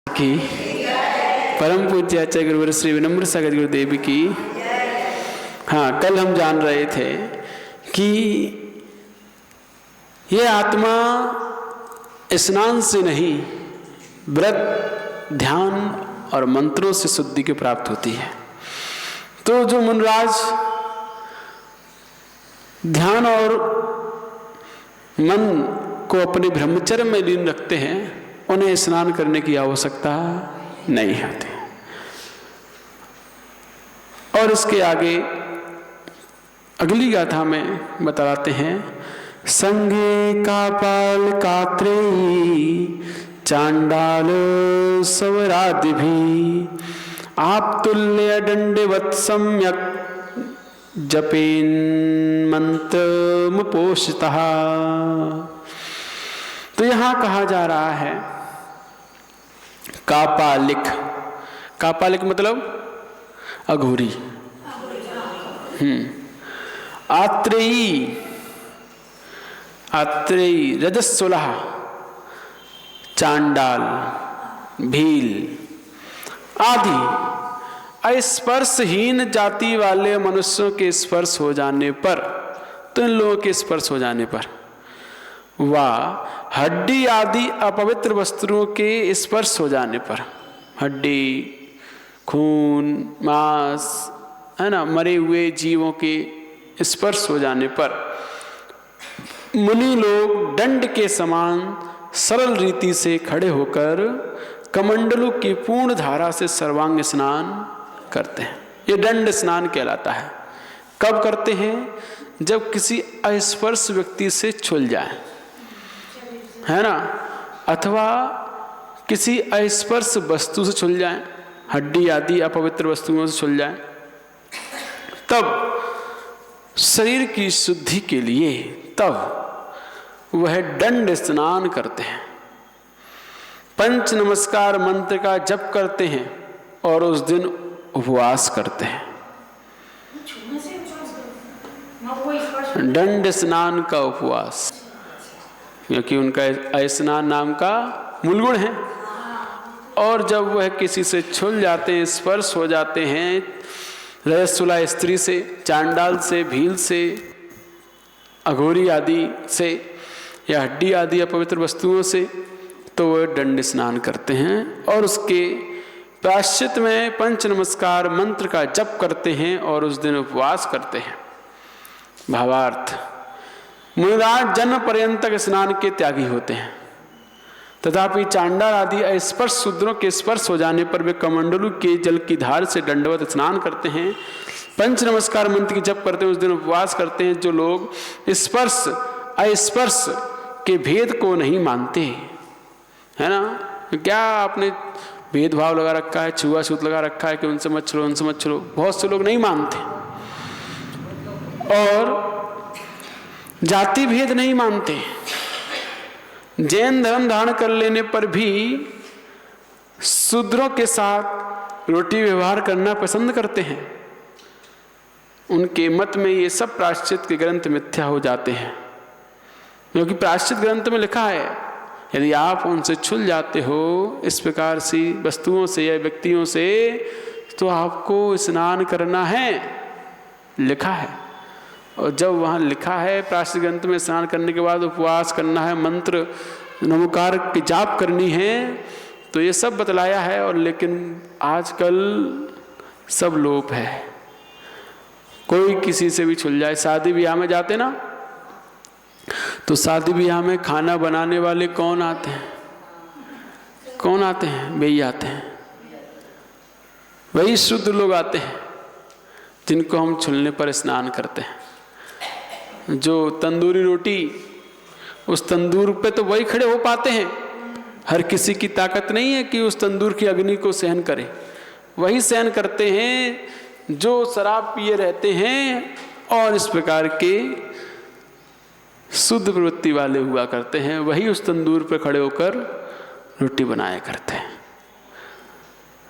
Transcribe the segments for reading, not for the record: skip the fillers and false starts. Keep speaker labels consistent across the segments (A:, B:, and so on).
A: की परम पूज्य आचार्य गुरुवर श्री विनम्र सागर गुरुदेव की। हाँ, कल हम जान रहे थे कि ये आत्मा स्नान से नहीं, व्रत, ध्यान और मंत्रों से शुद्धि की प्राप्त होती है। तो जो मुनिराज ध्यान और मन को अपने ब्रह्मचर्य में लीन रखते हैं, उन्हें स्नान करने की आवश्यकता नहीं होती। और इसके आगे अगली गाथा में बतलाते हैं, संगे कापाल कात्रेयी चांडाल सवरादि भी आप तुल्य दंडवत् सम्यक जपेन मंत्रमुपोषितः। तो यहां कहा जा रहा है कापालिक। कापालिक मतलब अघोरी। आत्रेयी, आत्रेयी रजस्वला, चांडाल, भील आदि स्पर्शहीन जाति वाले मनुष्यों के स्पर्श हो जाने पर, तो इन लोगों के स्पर्श हो जाने पर, वा हड्डी आदि अपवित्र वस्तुओं के स्पर्श हो जाने पर, हड्डी, खून, मांस, है ना, मरे हुए जीवों के स्पर्श हो जाने पर मुनि लोग दंड के समान सरल रीति से खड़े होकर कमंडलू की पूर्ण धारा से सर्वांग स्नान करते हैं। ये दंड स्नान कहलाता है। कब करते हैं? जब किसी अस्पर्श व्यक्ति से छुल जाए, है ना, अथवा किसी अस्पर्श वस्तु से छुल जाए, हड्डी आदि अपवित्र वस्तुओं से छुल जाए, तब शरीर की शुद्धि के लिए तब वह दंड स्नान करते हैं। पंच नमस्कार मंत्र का जप करते हैं और उस दिन उपवास करते हैं। दंड स्नान का उपवास, क्योंकि उनका स्नान नाम का मूलगुण है। और जब वह किसी से छुल जाते हैं, स्पर्श हो जाते हैं, रजस्वला स्त्री से, चांडाल से, भील से, अघोरी आदि से या हड्डी आदि अपवित्र वस्तुओं से, तो वह दंड स्नान करते हैं और उसके प्रायश्चित में पंच नमस्कार मंत्र का जप करते हैं और उस दिन उपवास करते हैं। भावार्थ, मुनिराज जन्म पर्यंतक स्नान के त्यागी होते हैं, तथापि चांडाल आदि स्पर्श शूद्रों के स्पर्श हो जाने पर वे कमंडलू के जल की धार से दंडवत स्नान करते हैं, पंच नमस्कार मंत्र की जप करते हैं, उस दिन उपवास करते हैं। जो लोग स्पर्श अस्पर्श के भेद को नहीं मानते, है ना, क्या आपने भेदभाव लगा रखा है, छुआछूत लगा रखा है कि उनसे मत छुड़ो, उनसे मत छुड़ो, बहुत से लोग नहीं मानते। और जाति भेद नहीं मानते। जैन धर्म धारण कर लेने पर भी शूद्रों के साथ रोटी व्यवहार करना पसंद करते हैं। उनके मत में ये सब प्रायश्चित के ग्रंथ मिथ्या हो जाते हैं, क्योंकि प्रायश्चित ग्रंथ में लिखा है, यदि आप उनसे छुल जाते हो इस प्रकार सी वस्तुओं से या व्यक्तियों से, तो आपको स्नान करना है, लिखा है। और जब वहाँ लिखा है प्रायश्चित ग्रंथ में स्नान करने के बाद उपवास करना है, मंत्र नमोकार की जाप करनी है, तो ये सब बतलाया है। और लेकिन आजकल सब लोप है। कोई किसी से भी छुल जाए, शादी ब्याह में जाते ना, तो शादी ब्याह में खाना बनाने वाले कौन आते हैं? कौन आते हैं? वही आते हैं, वही शुद्ध लोग आते हैं जिनको हम छुलने पर स्नान करते हैं। जो तंदूरी रोटी, उस तंदूर पे तो वही खड़े हो पाते हैं। हर किसी की ताकत नहीं है कि उस तंदूर की अग्नि को सहन करे। वही सहन करते हैं जो शराब पिए रहते हैं और इस प्रकार के शुद्ध प्रवृत्ति वाले हुआ करते हैं। वही उस तंदूर पर खड़े होकर रोटी बनाया करते हैं।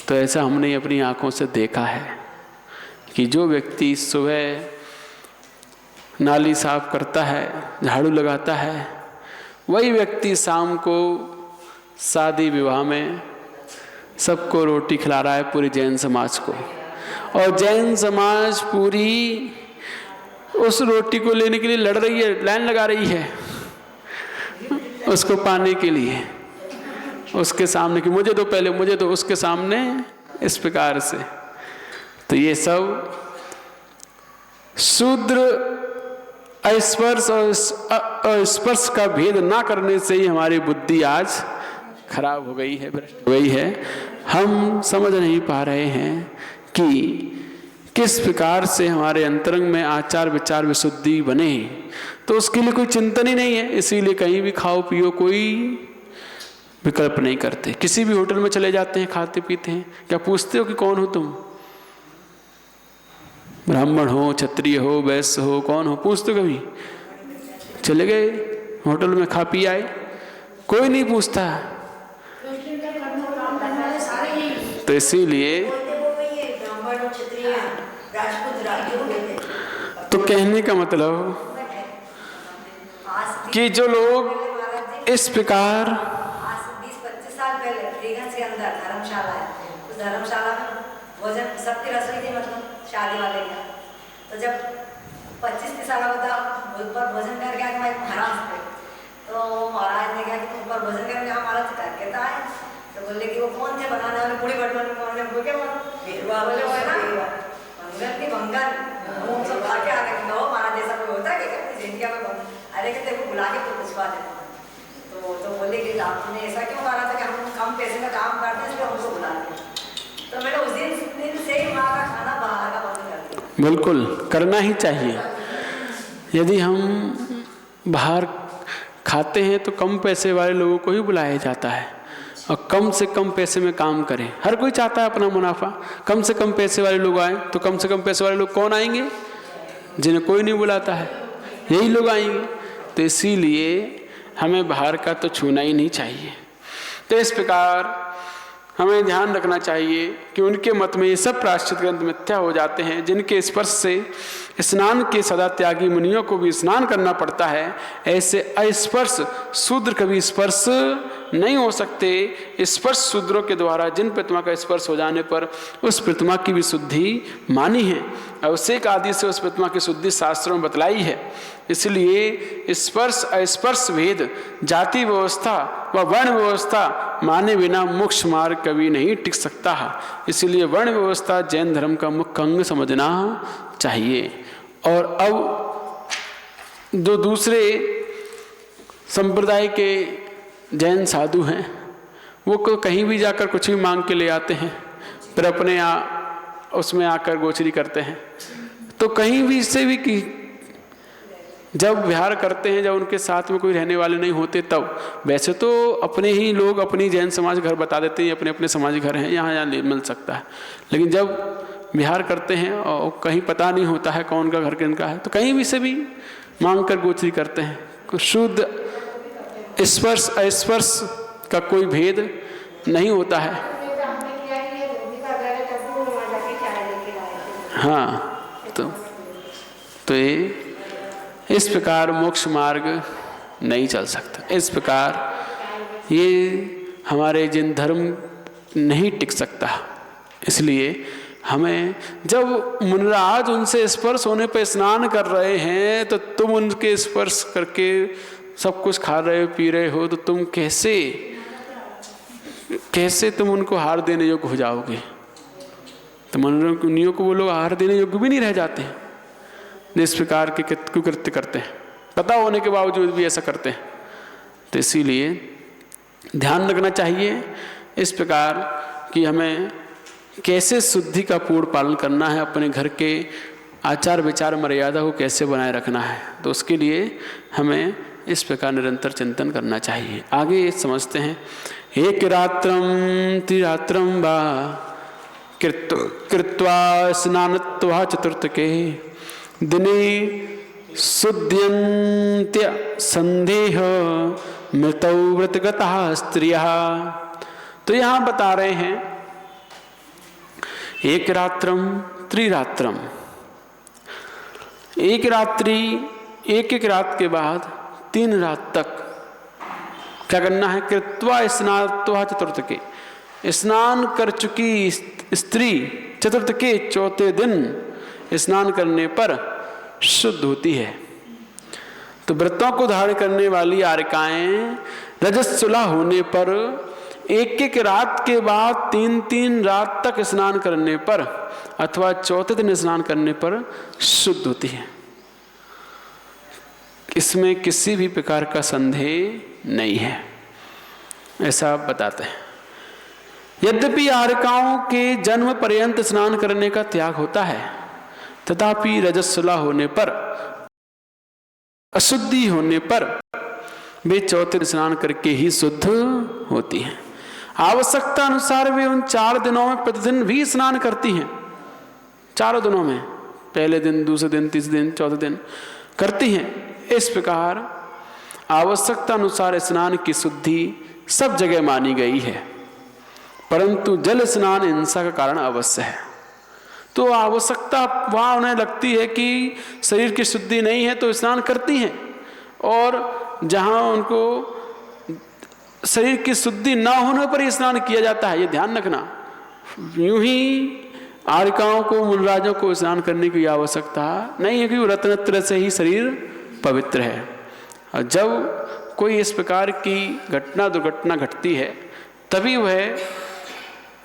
A: तो ऐसा हमने अपनी आंखों से देखा है कि जो व्यक्ति सुबह नाली साफ करता है, झाड़ू लगाता है, वही व्यक्ति शाम को शादी विवाह में सबको रोटी खिला रहा है, पूरी जैन समाज को, और जैन समाज पूरी उस रोटी को लेने के लिए लड़ रही है, लाइन लगा रही है उसको पाने के लिए, उसके सामने कि मुझे दो पहले, मुझे दो, उसके सामने इस प्रकार से। तो ये सब शूद्र अस्पर्श और स्पर्श का भेद ना करने से ही हमारी बुद्धि आज खराब हो गई है, भ्रष्ट हो गई है। हम समझ नहीं पा रहे हैं कि किस प्रकार से हमारे अंतरंग में आचार विचार विशुद्धि बने, तो उसके लिए कोई चिंतन ही नहीं है। इसीलिए कहीं भी खाओ पियो, कोई विकल्प नहीं करते। किसी भी होटल में चले जाते हैं, खाते पीते हैं, क्या पूछते हो कि कौन हो तुम, ब्राह्मण हो, क्षत्रिय हो, वैश्य हो, कौन हो, पूछते कभी? चले गए होटल में, खा पी आए, कोई नहीं पूछता। तो इसीलिए तो कहने का मतलब कि जो लोग इस प्रकार
B: 20-25 साल पहले फ्रीगंज के अंदर धर्मशाला है, उस धर्मशाला में भोजन सबकी रसोई थी, मतलब शादी वाले का। तो जब 25 साल का ऊपर भोजन करके आए हमारे महाराज थे, तो महाराज ने कहा कि तुम ऊपर भोजन करके हमारा करके तो आए। तो बोले कि वो कौन थे बनाने वाले, पूरी बटवन कौन थे, बोले बोले वो है ना मंगल की मंगल, वो सब खा के आकर कहो महाराज जैसा कोई होता है क्या जिंदगी में? अरे कि तेरे को बुला के तो पूछवा देते। तो बोले कि आपने ऐसा क्यों कहा था कि हम कम पैसे में काम करते हैं इसलिए हमको बुला दिया। तो मैंने उस दिन से ही वहाँ का खाना बाहर का बंद कर दिया।
A: बिल्कुल करना ही चाहिए। यदि हम बाहर खाते हैं तो कम पैसे वाले लोगों को ही बुलाया जाता है, और कम से कम पैसे में काम करें। हर कोई चाहता है अपना मुनाफा, कम से कम पैसे वाले लोग आए। तो कम से कम पैसे वाले लोग कौन आएंगे? जिन्हें कोई नहीं बुलाता है, यही लोग आएंगे। तो इसीलिए हमें बाहर का तो छूना ही नहीं चाहिए। तो इस प्रकार हमें ध्यान रखना चाहिए कि उनके मत में ये सब प्रायश्चित ग्रंथ मिथ्या हो जाते हैं, जिनके स्पर्श से स्नान के सदा त्यागी मुनियों को भी स्नान करना पड़ता है। ऐसे अस्पर्श शूद्र कभी स्पर्श नहीं हो सकते। स्पर्श शूद्रों के द्वारा जिन प्रतिमा का स्पर्श हो जाने पर उस प्रतिमा की भी शुद्धि मानी है। अभिषेक आदि से उस प्रतिमा की शुद्धि शास्त्रों में बतलाई है। इसलिए स्पर्श अस्पर्श भेद जाति व्यवस्था व वर्ण व्यवस्था माने बिना मोक्ष मार्ग कभी नहीं टिक सकता है। इसलिए वर्ण व्यवस्था जैन धर्म का मुख्य अंग समझना चाहिए। और अब जो दूसरे संप्रदाय के जैन साधु हैं, वो कहीं भी जाकर कुछ भी मांग के ले आते हैं, फिर अपने उसमें आकर गोचरी करते हैं। तो कहीं भी इससे भी कि जब विहार करते हैं, जब उनके साथ में कोई रहने वाले नहीं होते, तब वैसे तो अपने ही लोग अपनी जैन समाज घर बता देते हैं, अपने अपने समाज घर हैं, यहाँ यहाँ मिल सकता है। लेकिन जब विहार करते हैं और कहीं पता नहीं होता है कौन का घर किनका है, तो कहीं भी से भी मांग कर गोचरी करते हैं। शुद्ध स्पर्श अस्पर्श का कोई भेद नहीं होता है। हाँ, तो ये इस प्रकार मोक्ष मार्ग नहीं चल सकता। इस प्रकार ये हमारे जिन धर्म नहीं टिक सकता। इसलिए हमें, जब मुनिराज उनसे स्पर्श होने पर स्नान कर रहे हैं, तो तुम उनके स्पर्श करके सब कुछ खा रहे हो, पी रहे हो, तो तुम कैसे तुम उनको आहार देने योग्य हो जाओगे? तो मुनियों को वो लोग आहार देने योग्य भी नहीं रह जाते हैं, जिस प्रकार के कुकृत्य करते हैं, पता होने के बावजूद भी ऐसा करते हैं। तो इसीलिए ध्यान रखना चाहिए इस प्रकार कि हमें कैसे शुद्धि का पूर्ण पालन करना है, अपने घर के आचार विचार मर्यादा को कैसे बनाए रखना है। तो उसके लिए हमें इस प्रकार निरंतर चिंतन करना चाहिए। आगे समझते हैं। एक रात्रम त्रिरात्रम वा कृत्वा स्नानत्वा चतुर्थके दिने शुद्ध्यन्त्य संदेह मृतौ व्रतगतः स्त्रियः। तो यहाँ बता रहे हैं एक रात्रम त्रिरात्रम, एक रात्रि, एक रात के बाद 3 रात तक क्या करना है? कृत्वा स्नात्वा चतुर्थ के, स्नान कर चुकी स्त्री चतुर्थ के चौथे दिन स्नान करने पर शुद्ध होती है। तो व्रतों को धारण करने वाली आर्यिकाएं रजस्वला होने पर एक एक रात के बाद 3-3 रात तक स्नान करने पर अथवा चौथे दिन स्नान करने पर शुद्ध होती है। इसमें किसी भी प्रकार का संदेह नहीं है, ऐसा बताते हैं। यद्यपि आर्यिकाओं के जन्म पर्यंत स्नान करने का त्याग होता है, तथापि रजस्वला होने पर, अशुद्धि होने पर वे चौथे दिन स्नान करके ही शुद्ध होती हैं। आवश्यकता अनुसार वे उन 4 दिनों में प्रतिदिन भी स्नान करती हैं। 4 दिनों में, पहले दिन, दूसरे दिन, तीसरे दिन, चौथे दिन करती हैं। इस प्रकार आवश्यकता अनुसार स्नान की शुद्धि सब जगह मानी गई है, परंतु जल स्नान हिंसा का कारण अवश्य है। तो आवश्यकता वहाँ उन्हें लगती है कि शरीर की शुद्धि नहीं है तो स्नान करती हैं, और जहाँ उनको शरीर की शुद्धि न होने पर ही स्नान किया जाता है, ये ध्यान रखना। यूं ही आर्यिकाओं को, मूलराजों को स्नान करने की आवश्यकता नहीं है, क्योंकि रत्नत्रय से ही शरीर पवित्र है। और जब कोई इस प्रकार की दुर्घटना घटती है तभी वह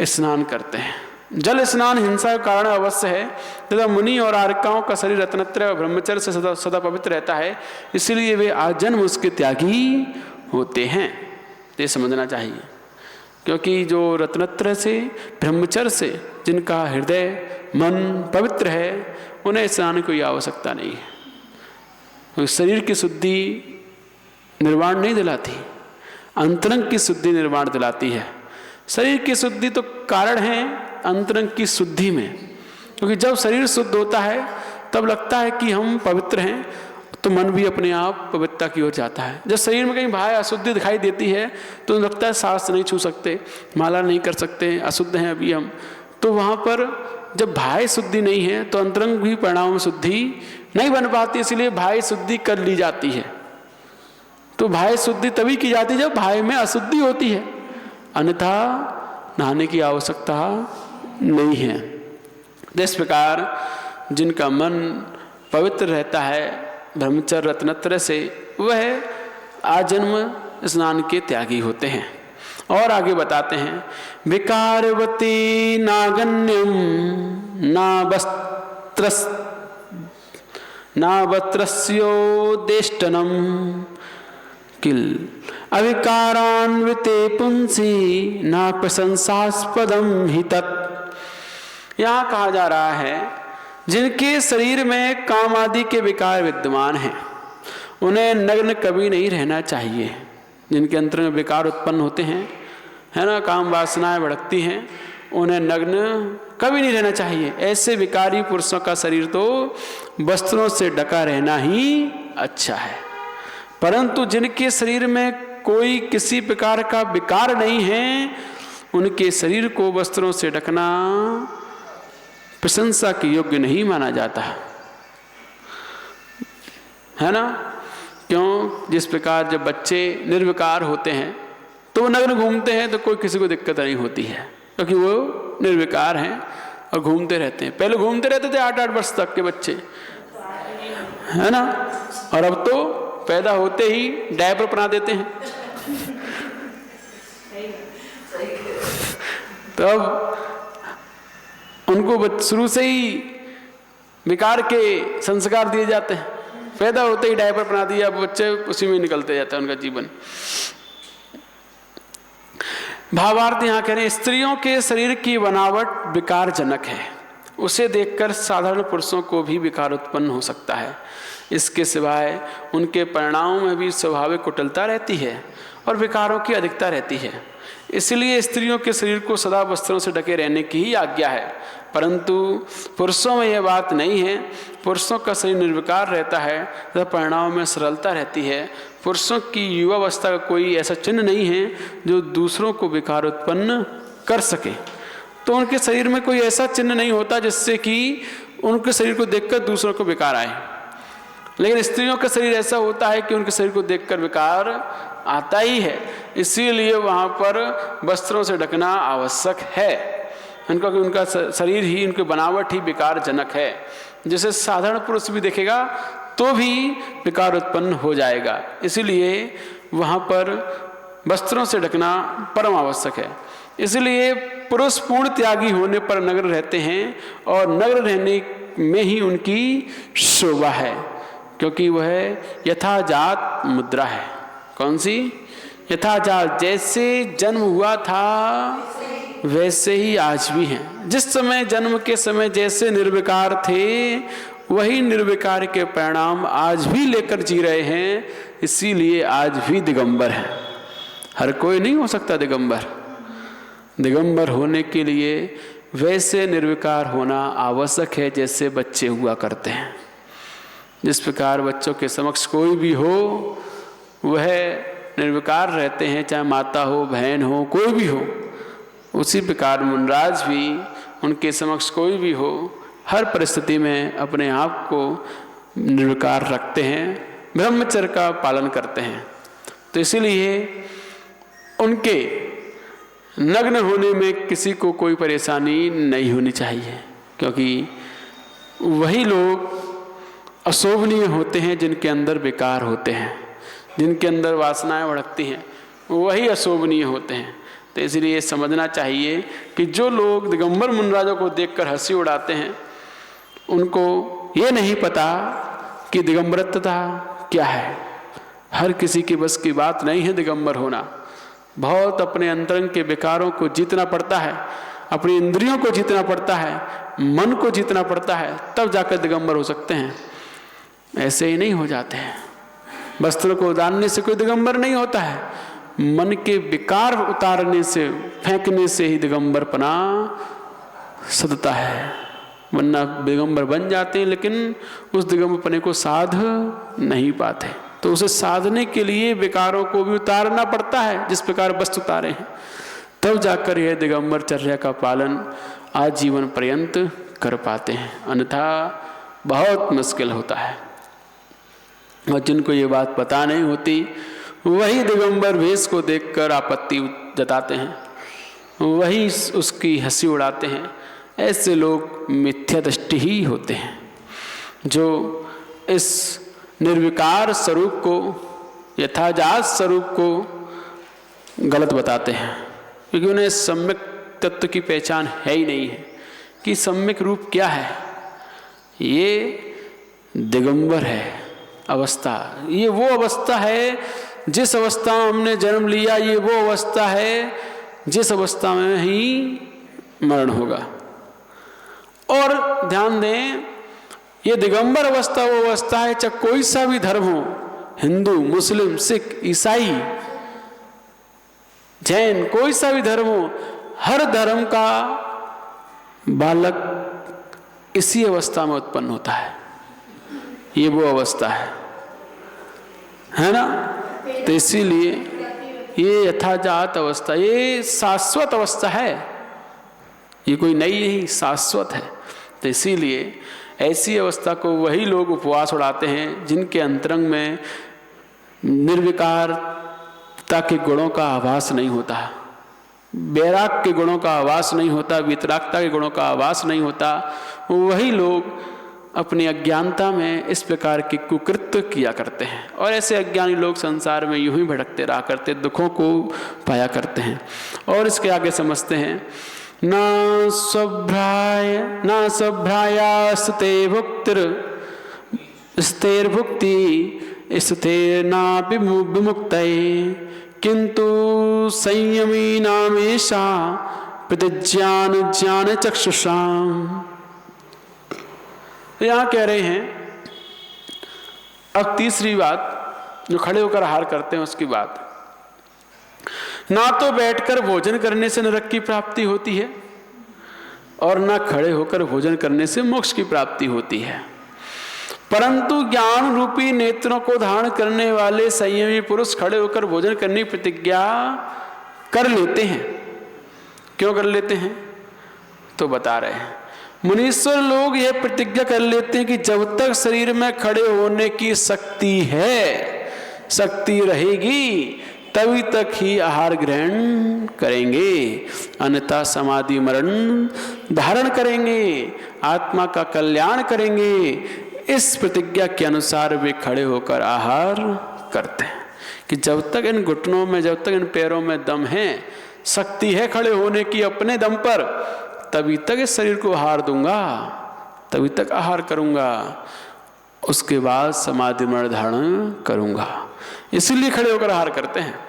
A: स्नान करते हैं। जल स्नान हिंसा का कारण अवश्य है, तथा मुनि और आर्यिकाओं का शरीर रत्नत्रय और ब्रह्मचर्य से सदा पवित्र रहता है, इसलिए वे आजन्म उसके त्यागी होते हैं। ये समझना चाहिए, क्योंकि जो रत्नत्रय से, ब्रह्मचर्य से जिनका हृदय मन पवित्र है, उन्हें स्नान की कोई आवश्यकता नहीं है। शरीर की शुद्धि निर्वाण नहीं दिलाती, अंतरंग की शुद्धि निर्वाण दिलाती है। शरीर की शुद्धि तो कारण है अंतरंग की शुद्धि में, क्योंकि जब शरीर शुद्ध होता है तब लगता है कि हम पवित्र हैं, तो मन भी अपने आप पवित्रता की ओर जाता है। जब शरीर में कहीं बाह्य अशुद्धि दिखाई देती है तो लगता है सांस नहीं छू सकते, माला नहीं कर सकते, अशुद्ध हैं अभी हम, तो वहाँ पर जब बाह्य शुद्धि नहीं है तो अंतरंग भी परिणाम में शुद्धि नहीं बन पाती, इसलिए बाह्य शुद्धि कर ली जाती है। तो बाह्य शुद्धि तभी की जाती है जब बाह्य में अशुद्धि होती है, अन्यथा नहाने की आवश्यकता नहीं है। इस प्रकार जिनका मन पवित्र रहता है ब्रह्मचर्य रत्नत्रय से, वह आजन्म स्नान के त्यागी होते हैं। और आगे बताते हैं, विकारवती नागण्यम नावत्रस्योदेष्टनम किल अविकारान्विते पुंसी न प्रशंसास्पदम हि तत्। यहाँ कहा जा रहा है, जिनके शरीर में काम आदि के विकार विद्यमान हैं, उन्हें नग्न कभी नहीं रहना चाहिए। जिनके अंतर में विकार उत्पन्न होते हैं, है ना, काम वासनाएं भड़कती हैं, उन्हें नग्न कभी नहीं रहना चाहिए। ऐसे विकारी पुरुषों का शरीर तो वस्त्रों से ढका रहना ही अच्छा है। परंतु जिनके शरीर में कोई किसी प्रकार का विकार नहीं है, उनके शरीर को वस्त्रों से ढकना प्रशंसा के योग्य नहीं माना जाता, है ना। क्यों? जिस प्रकार जब बच्चे निर्विकार होते हैं तो वो नग्न घूमते हैं तो कोई किसी को दिक्कत नहीं होती है, क्योंकि वो निर्विकार हैं और घूमते रहते हैं। पहले घूमते रहते थे 8-8 वर्ष तक के बच्चे, है ना, और अब तो पैदा होते ही डायपर पहना देते हैं। तो अब उनको शुरू से ही विकार के संस्कार दिए जाते हैं, पैदा होते ही डायपर पहना दिया, अब बच्चे उसी में निकलते जाता है उनका जीवन। भावार्थ यहाँ कह रहे हैं, स्त्रियों के शरीर की बनावट विकारजनक है, उसे देखकर साधारण पुरुषों को भी विकार उत्पन्न हो सकता है। इसके सिवाय उनके परिणामों में भी स्वाभाविक कुटिलता रहती है और विकारों की अधिकता रहती है। इसलिए स्त्रियों के शरीर को सदा वस्त्रों से ढके रहने की ही आज्ञा है, परंतु पुरुषों में यह बात नहीं है। पुरुषों का शरीर निर्विकार रहता है तथा परिणामों में सरलता रहती है। पुरुषों की युवावस्था का कोई ऐसा चिन्ह नहीं है जो दूसरों को विकार उत्पन्न कर सके। तो उनके शरीर में कोई ऐसा चिन्ह नहीं होता जिससे कि उनके शरीर को देखकर दूसरों को विकार आए। लेकिन स्त्रियों का शरीर ऐसा होता है कि उनके शरीर को देखकर विकार आता ही है। इसीलिए वहाँ पर वस्त्रों से ढकना आवश्यक है उनका, कि उनका शरीर ही, उनकी बनावट ही विकारजनक है। जैसे साधारण पुरुष भी देखेगा तो भी विकार उत्पन्न हो जाएगा, इसीलिए वहाँ पर वस्त्रों से ढकना परम आवश्यक है। इसलिए पुरुष पूर्ण त्यागी होने पर नग्न रहते हैं और नग्न रहने में ही उनकी शोभा है, क्योंकि वह यथाजात मुद्रा है। कौन सी? यथाजात, जैसे जन्म हुआ था वैसे ही आज भी हैं। जिस समय जन्म के समय जैसे निर्विकार थे वही निर्विकार के परिणाम आज भी लेकर जी रहे हैं, इसीलिए आज भी दिगंबर है। हर कोई नहीं हो सकता दिगंबर। दिगंबर होने के लिए वैसे निर्विकार होना आवश्यक है जैसे बच्चे हुआ करते हैं। जिस प्रकार बच्चों के समक्ष कोई भी हो वह निर्विकार रहते हैं, चाहे माता हो, बहन हो, कोई भी हो, उसी प्रकार मुनराज भी उनके समक्ष कोई भी हो हर परिस्थिति में अपने आप को निर्विकार रखते हैं, ब्रह्मचर्य का पालन करते हैं। तो इसीलिए उनके नग्न होने में किसी को कोई परेशानी नहीं होनी चाहिए, क्योंकि वही लोग अशोभनीय होते हैं जिनके अंदर विकार होते हैं, जिनके अंदर वासनाएं भड़कती हैं, वही अशोभनीय होते हैं। तो इसलिए समझना चाहिए कि जो लोग दिगंबर मुनराजों को देखकर हंसी उड़ाते हैं उनको ये नहीं पता कि दिगंबरत्वता क्या है। हर किसी की बस की बात नहीं है दिगंबर होना। बहुत अपने अंतरंग के विकारों को जीतना पड़ता है, अपनी इंद्रियों को जीतना पड़ता है, मन को जीतना पड़ता है, तब जाकर दिगंबर हो सकते हैं। ऐसे ही नहीं हो जाते हैं। वस्त्र को उतारने से कोई दिगंबर नहीं होता है, मन के विकार उतारने से, फेंकने से ही दिगंबरपना सदता है। वरना दिगंबर बन जाते हैं लेकिन उस दिगंबरपने को साध नहीं पाते। तो उसे साधने के लिए विकारों को भी उतारना पड़ता है, जिस प्रकार वस्त्र उतारे हैं, तब जाकर यह दिगंबरचर्या का पालन आजीवन पर्यंत कर पाते हैं, अन्यथा बहुत मुश्किल होता है। और जिनको ये बात पता नहीं होती वही दिगंबर वेश को देखकर आपत्ति जताते हैं, वही उसकी हंसी उड़ाते हैं। ऐसे लोग मिथ्या दृष्टि ही होते हैं, जो इस निर्विकार स्वरूप को, यथाजात स्वरूप को गलत बताते हैं, क्योंकि उन्हें सम्यक तत्व की पहचान है ही नहीं है कि सम्यक रूप क्या है। ये दिगंबर है अवस्था, ये वो अवस्था है जिस अवस्था में हमने जन्म लिया, ये वो अवस्था है जिस अवस्था में ही मरण होगा। और ध्यान दें, ये दिगंबर अवस्था वो अवस्था है चाहे कोई सा भी धर्म हो, हिंदू, मुस्लिम, सिख, ईसाई, जैन, कोई सा भी धर्म हो, हर धर्म का बालक इसी अवस्था में उत्पन्न होता है। ये वो अवस्था है ना। तो इसीलिए ये यथाजात अवस्था, ये शाश्वत अवस्था है, ये कोई नई नहीं, शाश्वत है। तो इसीलिए ऐसी अवस्था को वही लोग उपवास उड़ाते हैं जिनके अंतरंग में निर्विकारता के गुणों का आभास नहीं होता, वैराग के गुणों का आभास नहीं होता, वितरागता के गुणों का आभास नहीं होता। वही लोग अपनी अज्ञानता में इस प्रकार के कुकृत्य किया करते हैं, और ऐसे अज्ञानी लोग संसार में यूं ही भटकते रहा करते, दुखों को पाया करते हैं। और इसके आगे समझते हैं, न सभ्रायास्ते भुक्तिर स्थिर्भुक्ति स्थिर्नापि विमुक्तये किंतु संयमी नामेशा प्रतिज्ञान ज्ञान चक्षुषा। यहाँ कह रहे हैं अब तीसरी बात, जो खड़े होकर आहार करते हैं उसकी बात। ना तो बैठकर भोजन करने से नरक की प्राप्ति होती है और ना खड़े होकर भोजन करने से मोक्ष की प्राप्ति होती है, परंतु ज्ञान रूपी नेत्रों को धारण करने वाले संयमी पुरुष खड़े होकर भोजन करने की प्रतिज्ञा कर लेते हैं। क्यों कर लेते हैं? तो बता रहे हैं, मुनीश्वर लोग यह प्रतिज्ञा कर लेते हैं कि जब तक शरीर में खड़े होने की शक्ति है, शक्ति रहेगी, तभी तक ही आहार ग्रहण करेंगे, अन्यथा समाधि मरण धारण करेंगे, आत्मा का कल्याण करेंगे। इस प्रतिज्ञा के अनुसार वे खड़े होकर आहार करते हैं कि जब तक इन घुटनों में, जब तक इन पैरों में दम है, शक्ति है खड़े होने की अपने दम पर, तभी तक इस शरीर को आहार दूंगा, तभी तक आहार करूंगा, उसके बाद समाधि मरण धारण करूंगा। इसीलिए खड़े होकर आहार करते हैं।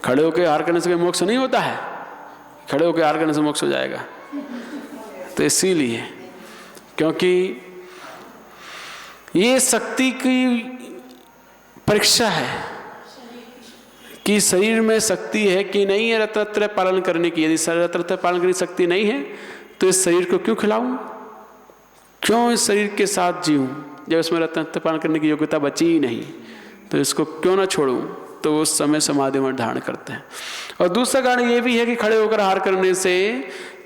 A: खड़े होकर आहार करने से मोक्ष नहीं होता है, खड़े होकर आहार करने से मोक्ष हो जाएगा। तो इसीलिए, क्योंकि ये शक्ति की परीक्षा है कि शरीर में शक्ति है कि नहीं है रत्रत्रय पालन करने की। यदि रत्रत्रय पालन करने की शक्ति नहीं है तो इस शरीर को क्यों खिलाऊं, क्यों इस शरीर के साथ जीऊं जब इसमें रत्रत्रय पालन करने की योग्यता बची ही नहीं, तो इसको क्यों ना छोड़ूं। तो उस समय समाधि में धारण करते हैं। और दूसरा कारण ये भी है कि खड़े होकर आहार करने से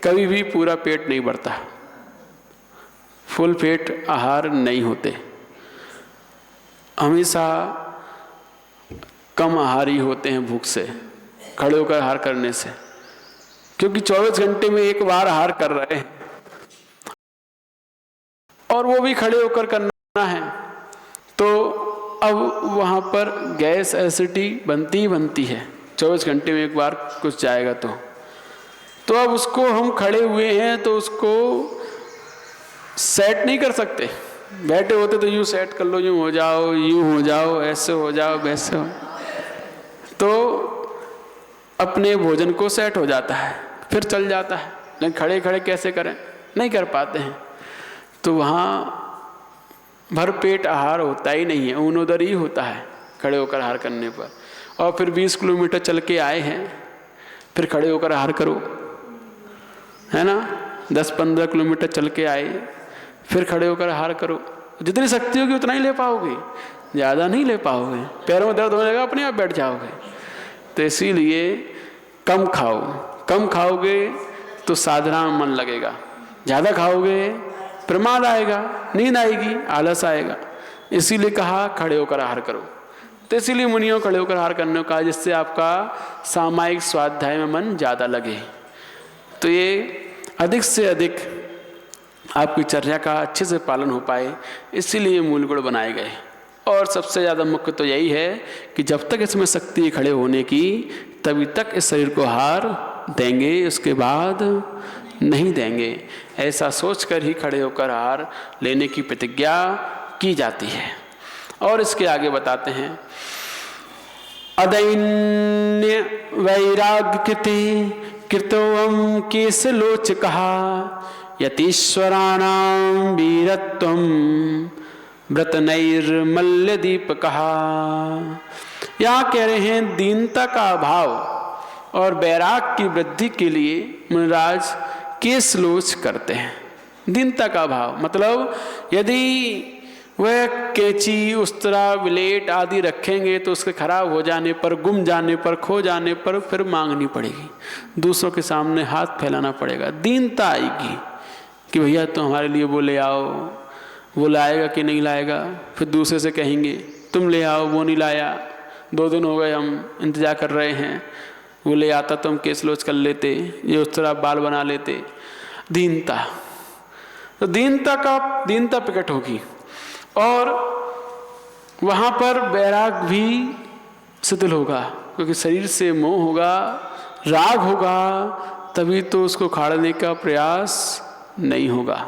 A: कभी भी पूरा पेट नहीं भरता, फुल पेट आहार नहीं होते, हमेशा कम आहारी होते हैं भूख से खड़े होकर आहार करने से, क्योंकि 24 घंटे में एक बार आहार कर रहे हैं और वो भी खड़े होकर करना है। तो अब वहाँ पर गैस एसिडिटी बनती ही बनती है, 24 घंटे में एक बार कुछ जाएगा तो अब उसको हम खड़े हुए हैं तो उसको सेट नहीं कर सकते। बैठे होते तो यूँ सेट कर लो, यूँ हो जाओ, यूँ हो जाओ, ऐसे हो जाओ, वैसे हो, तो अपने भोजन को सेट हो जाता है, फिर चल जाता है। लेकिन खड़े खड़े कैसे करें, नहीं कर पाते हैं। तो वहाँ भर पेट आहार होता ही नहीं है, ऊनोदर ही होता है खड़े होकर आहार करने पर। और फिर 20 किलोमीटर चल के आए हैं, फिर खड़े होकर आहार करो, है ना। 10-15 किलोमीटर चल के आए, फिर खड़े होकर आहार करो। जितनी शक्ति होगी उतना ही ले पाओगे, ज़्यादा नहीं ले पाओगे, पैरों में दर्द होने लगेगा, अपने आप बैठ जाओगे। तो इसीलिए कम खाओ, कम खाओगे तो साधना में मन लगेगा, ज़्यादा खाओगे प्रमाद आएगा, नींद आएगी, आलस आएगा। इसीलिए कहा खड़े होकर आहार करो। तो इसीलिए मुनियों खड़े होकर आहार करने को कहा, जिससे आपका सामायिक स्वाध्याय में मन ज़्यादा लगे। तो ये अधिक से अधिक आपकी चर्या का अच्छे से पालन हो पाए, इसीलिए मूल गुण बनाए गए। और सबसे ज़्यादा मुख्य तो यही है कि जब तक इसमें शक्ति खड़े होने की, तभी तक इस शरीर को आहार देंगे, उसके बाद नहीं देंगे। ऐसा सोचकर ही खड़े होकर आहार लेने की प्रतिज्ञा की जाती है। और इसके आगे बताते हैं, अदैन्य वैराग्य कृति कृतोऽहं केशलोच कहा, यतीश्वराणां वीरत्वं व्रतनैर्मल्यदीप कहा। यहाँ कह रहे हैं दीनता का अभाव और वैराग की वृद्धि के लिए मुनिराज केशलोच करते हैं। दीनता का अभाव मतलब यदि वह कैंची, उस्तरा, ब्लेड आदि रखेंगे तो उसके खराब हो जाने पर, गुम जाने पर, खो जाने पर फिर मांगनी पड़ेगी, दूसरों के सामने हाथ फैलाना पड़ेगा। दीनता आएगी कि भैया तुम हमारे लिए वो ले आओ, वो लाएगा कि नहीं लाएगा। फिर दूसरे से कहेंगे तुम ले आओ, वो नहीं लाया, 2 दिन हो गए हम इंतजार कर रहे हैं, वो ले आता तो हम केशलोच कर लेते, ये उस तरह बाल बना लेते। दीनता, तो दीनता प्रकट होगी और वहाँ पर वैराग भी शिथिल होगा, क्योंकि शरीर से मोह होगा, राग होगा, तभी तो उसको खाड़ने का प्रयास नहीं होगा।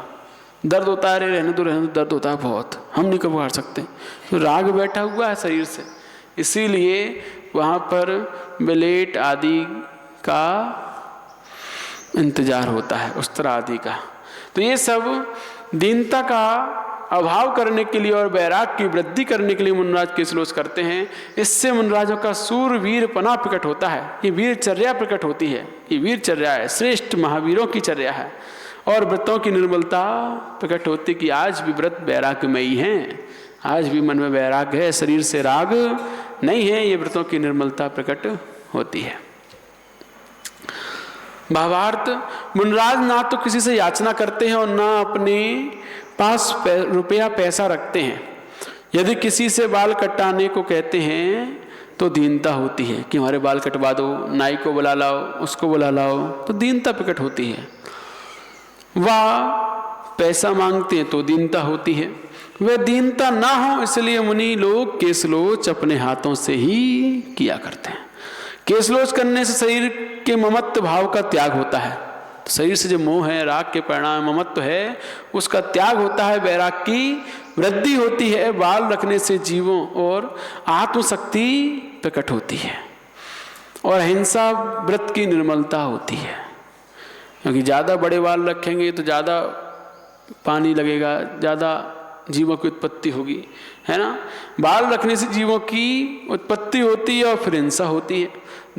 A: दर्द होता है, रहने दो दर्द होता है बहुत, हम नहीं कब हार सकते, तो राग बैठा हुआ है शरीर से, इसीलिए वहाँ पर ब्लेड आदि का इंतजार होता है, उस्त्र आदि का। तो ये सब दीनता का अभाव करने के लिए और वैराग की वृद्धि करने के लिए मुनिराज केशलोच करते हैं। इससे मुनिराजों का सूरवीरपना प्रकट होता है, ये वीरचर्या प्रकट होती है, ये वीरचर्या है, श्रेष्ठ महावीरों की चर्या है। और व्रतों की निर्मलता प्रकट होती कि आज भी व्रत वैराग्यमयी हैं, आज भी मन में वैराग है, शरीर से राग नहीं है, ये व्रतों की निर्मलता प्रकट होती है। भावार्थ, मुनिराज ना तो किसी से याचना करते हैं और ना अपने पास रुपया पैसा रखते हैं। यदि किसी से बाल कटाने को कहते हैं तो दीनता होती है कि हमारे बाल कटवा दो, नाई को बुला लाओ, उसको बुला लाओ, तो दीनता प्रकट होती है। वह पैसा मांगते हैं तो दीनता होती है। वह दीनता ना हो इसलिए मुनि लोग केसलोच अपने हाथों से ही किया करते हैं। केसलोच करने से शरीर के ममत्व भाव का त्याग होता है। तो शरीर से जो मोह है, राग के परिणाम ममत्व है, उसका त्याग होता है, वैराग की वृद्धि होती है। बाल रखने से जीवों और आत्मशक्ति प्रकट होती है और अहिंसा व्रत की निर्मलता होती है। क्योंकि ज़्यादा बड़े बाल रखेंगे तो ज़्यादा पानी लगेगा, ज़्यादा जीवों की उत्पत्ति होगी, है ना। बाल रखने से जीवों की उत्पत्ति होती है और फिर हिंसा होती है।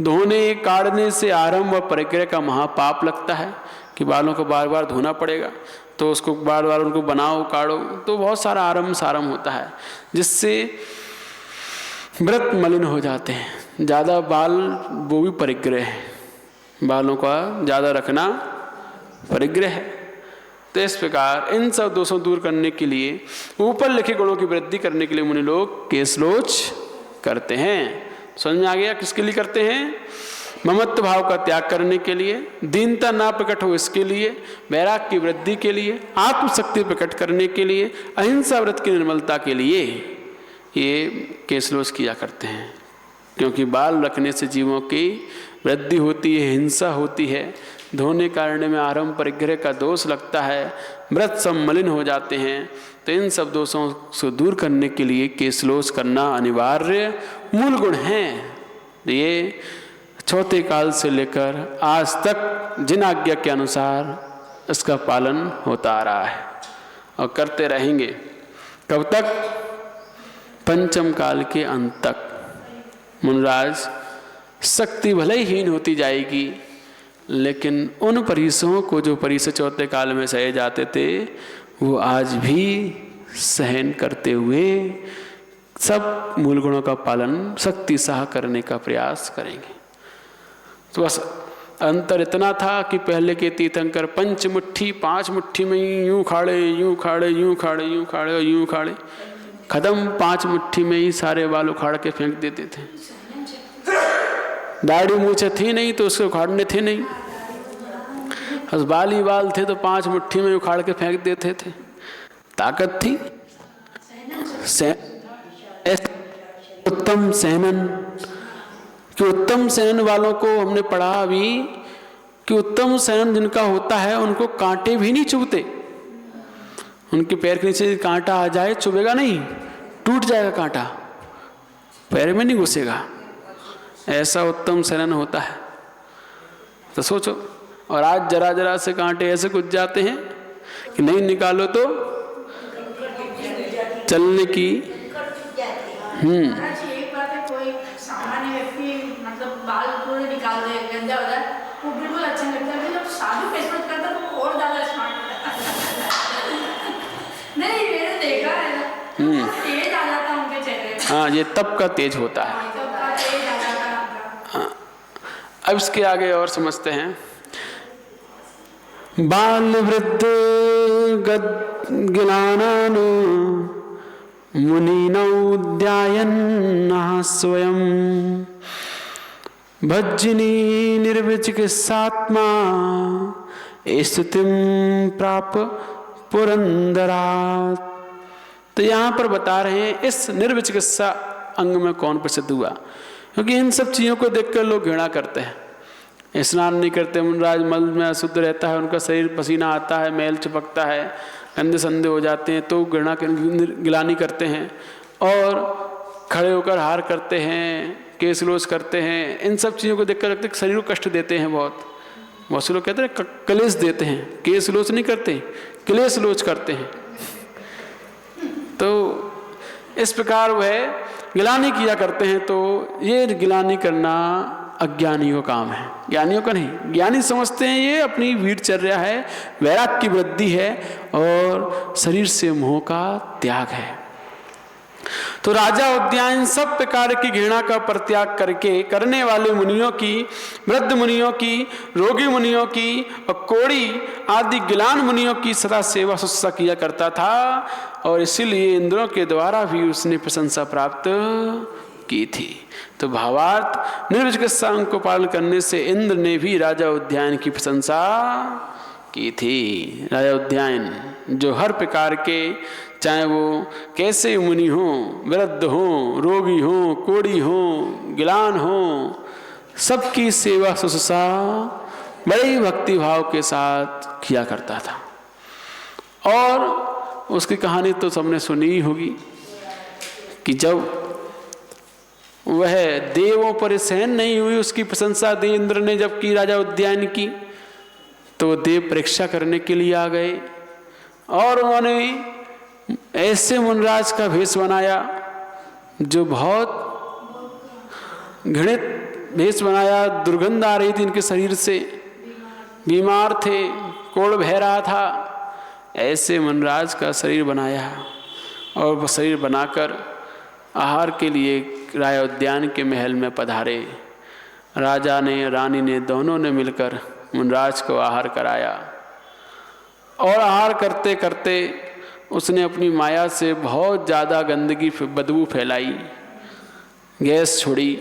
A: धोने काटने से आरंभ व परिक्रय का महापाप लगता है कि बालों को बार बार धोना पड़ेगा, तो उसको बार बार उनको बनाओ काटो, तो बहुत सारा आरंभ सारंभ होता है जिससे व्रत मलिन हो जाते हैं। ज़्यादा बाल वो भी परिग्रह है, बालों का ज़्यादा रखना परिग्रह है। तो इस प्रकार इन सब दोषों दूर करने के लिए, ऊपर लिखे गुणों की वृद्धि करने के लिए मुनि लोग केसलोच करते हैं। समझ में आ गया किसके लिए करते हैं? ममत्व भाव का त्याग करने के लिए, दीनता ना प्रकट हो इसके लिए, वैराग की वृद्धि के लिए, आत्मशक्ति प्रकट करने के लिए, अहिंसा व्रत की निर्मलता के लिए ये केसलोच किया करते हैं। क्योंकि बाल रखने से जीवों की वृद्धि होती है, हिंसा होती है, धोने काटने में आरंभ परिग्रह का दोष लगता है, व्रत सब मलिन हो जाते हैं। तो इन सब दोषों से दूर करने के लिए केसलोच करना अनिवार्य मूल गुण है। ये चौथे काल से लेकर आज तक जिन आज्ञा के अनुसार इसका पालन होता आ रहा है और करते रहेंगे। कब तक? पंचम काल के अंत तक। मुनिराज, शक्ति भले ही हीन होती जाएगी, लेकिन उन परिसों को जो परिस चौथे काल में सहे जाते थे, वो आज भी सहन करते हुए सब मूल गुणों का पालन शक्ति सह करने का प्रयास करेंगे। तो बस अंतर इतना था कि पहले के तीर्थंकर पंच मुट्ठी 5 मुट्ठी में यूं खाड़े यूं खाड़े यूं खाड़े यूं खाड़े और यूं खाड़े, खत्म 5 मुट्ठी में ही सारे बाल उखाड़ के फेंक देते थे। दाढ़ी मूछे थी नहीं तो उसके उखाड़ने थे नहीं, बस बाल ही बाल थे तो 5 मुट्ठी में उखाड़ के फेंक देते थे। ताकत थी, उत्तम सहनन, कि उत्तम सहनन वालों को हमने पढ़ा अभी कि उत्तम सहनन जिनका होता है उनको कांटे भी नहीं चुभते। उनके पैर के नीचे कांटा आ जाए चुभेगा नहीं, टूट जाएगा कांटा, पैर में नहीं घुसेगा। ऐसा उत्तम सहनन होता है। तो सोचो, और आज जरा जरा से कांटे ऐसे कुछ जाते हैं कि नहीं निकालो तो चलने की।
C: एक बात है, कोई सामान्य व्यक्ति मतलब बाल पूरे निकाल दे, गंजा हो जाए, वो बिल्कुल अच्छा लगता है। जब साधु केसलोच करता है तो और ज्यादा स्मार्ट होता है। नहीं, मैंने देखा है, तेज आ जाता है उनके चेहरे पे।
A: हाँ, ये तप का तेज होता है। अब इसके आगे और समझते हैं। बाल वृद्ध गिलानानो मुनिनौद्यायन्नः स्वयं भज्जिनी निर्विचिकित्सात्मा स्थितिं प्राप पुरंदरात्। तो यहाँ पर बता रहे हैं इस निर्विचिकित्सा अंग में कौन प्रसिद्ध हुआ, क्योंकि इन सब चीज़ों को देखकर लोग घृणा करते हैं। स्नान नहीं करते, मुनिराज मल में अशुद्ध रहता है, उनका शरीर पसीना आता है, मैल चिपकता है, गंदे संदे हो जाते हैं, तो घृणा गिलानी करते हैं और खड़े होकर हार करते हैं, केसलोच करते हैं। इन सब चीज़ों को देखकर लगता है शरीर को कष्ट देते हैं। बहुत से लोग कहते हैं क्लेश देते हैं, केसलोच नहीं करते, क्लेशलोच करते हैं। तो इस प्रकार वह गिलानी किया करते हैं। तो ये गिलानी करना अज्ञानियों का काम है, ज्ञानियों का नहीं। ज्ञानी समझते हैं ये अपनी वीरचर्या है, वैराग की वृद्धि है और शरीर से मोह का त्याग है। तो राजा उद्यान सब प्रकार की घृणा का परित्याग करके करने वाले मुनियों की, वृद्ध मुनियों की, रोगी मुनियों की और कोड़ी आदि गिलान मुनियों की सदा सेवा शुश्रूषा किया करता था और इसीलिए इंद्रों के द्वारा भी उसने प्रशंसा प्राप्त की थी। तो भावार्थ निर्विचिकित्सा अंग को पालन करने से इंद्र ने भी राजा उद्यान की प्रशंसा की थी। राजा उद्यान जो हर प्रकार के, चाहे वो कैसे मुनि हों, वृद्ध हों, रोगी हों, कोढ़ी हों, गिलान हों, सबकी सेवा शुश्रूषा बड़े ही भक्ति भाव के साथ किया करता था। और उसकी कहानी तो सबने सुनी ही होगी कि जब वह देवों पर सहन नहीं हुई, उसकी प्रशंसा देव इंद्र ने जब की राजा उद्यान की, तो देव परीक्षा करने के लिए आ गए और उन्होंने ऐसे मुनराज का भेष बनाया जो बहुत घृणित भेष बनाया। दुर्गंध आ रही थी इनके शरीर से, बीमार थे, कोढ़ बह रहा था। ऐसे मुनराज का शरीर बनाया और वह शरीर बनाकर आहार के लिए राजा उद्यान के महल में पधारे। राजा ने, रानी ने, दोनों ने मिलकर मुनराज को आहार कराया और आहार करते करते उसने अपनी माया से बहुत ज़्यादा गंदगी, बदबू फैलाई, गैस छोड़ी